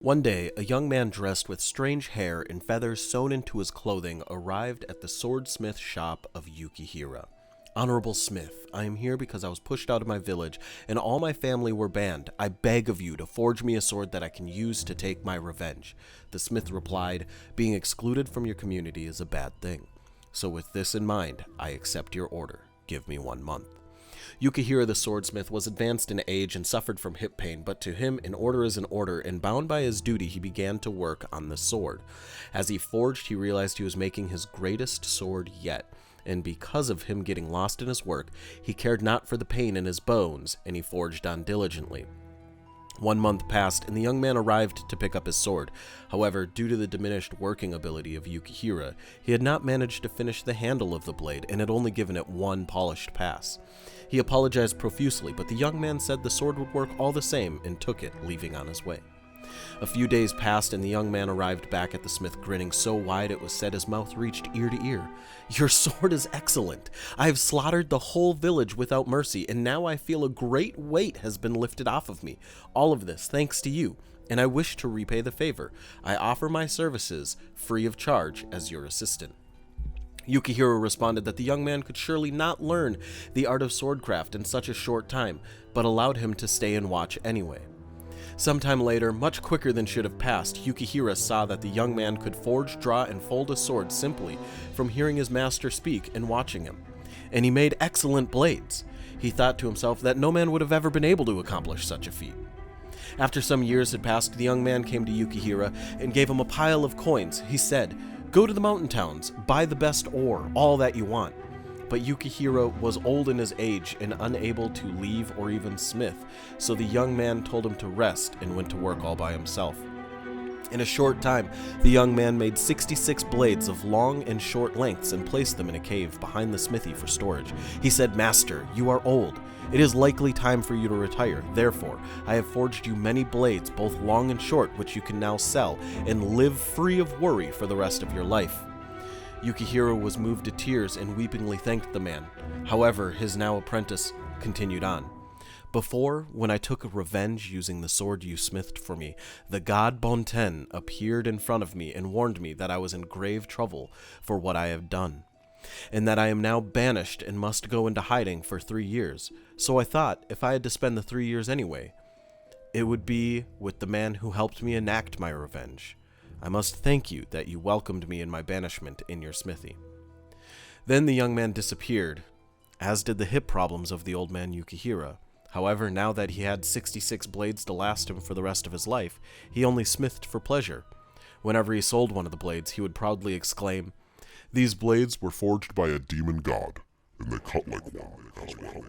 One day, a young man dressed with strange hair and feathers sewn into his clothing arrived at the swordsmith shop of Yukihira. Honorable Smith, I am here because I was pushed out of my village and all my family were banned. I beg of you to forge me a sword that I can use to take my revenge. The smith replied, being excluded from your community is a bad thing. So with this in mind, I accept your order. Give me 1 month. Yukihira the Sword Smith was advanced in age and suffered from hip pain, but to him an order is an order, and bound by his duty he began to work on the sword. As he forged, he realized he was making his greatest sword yet, and because of him getting lost in his work, he cared not for the pain in his bones, and he forged on diligently. 1 month passed, and the young man arrived to pick up his sword. However, due to the diminished working ability of Yukihira, he had not managed to finish the handle of the blade and had only given it one polished pass. He apologized profusely, but the young man said the sword would work all the same and took it, leaving on his way. A few days passed, and the young man arrived back at the smith grinning so wide it was said his mouth reached ear to ear. Your sword is excellent. I have slaughtered the whole village without mercy, and now I feel a great weight has been lifted off of me. All of this thanks to you, and I wish to repay the favor. I offer my services free of charge as your assistant. Yukihira responded that the young man could surely not learn the art of swordcraft in such a short time, but allowed him to stay and watch anyway. Sometime later, much quicker than should have passed, Yukihira saw that the young man could forge, draw, and fold a sword simply from hearing his master speak and watching him. And he made excellent blades. He thought to himself that no man would have ever been able to accomplish such a feat. After some years had passed, the young man came to Yukihira and gave him a pile of coins. He said, "Go to the mountain towns, buy the best ore, all that you want." But Yukihira was old in his age and unable to leave or even smith, so the young man told him to rest and went to work all by himself. In a short time, the young man made 66 blades of long and short lengths and placed them in a cave behind the smithy for storage. He said, "Master, you are old. It is likely time for you to retire. Therefore, I have forged you many blades, both long and short, which you can now sell and live free of worry for the rest of your life." Yukihira was moved to tears and weepingly thanked the man. However, his now apprentice continued on. "Before, when I took revenge using the sword you smithed for me, the god Bonten appeared in front of me and warned me that I was in grave trouble for what I have done, and that I am now banished and must go into hiding for 3 years. So I thought, if I had to spend the 3 years anyway, it would be with the man who helped me enact my revenge. I must thank you that you welcomed me in my banishment in your smithy." Then the young man disappeared, as did the hip problems of the old man Yukihira. However, now that he had 66 blades to last him for the rest of his life, he only smithed for pleasure. Whenever he sold one of the blades, he would proudly exclaim, "These blades were forged by a demon god, and they cut like one as well."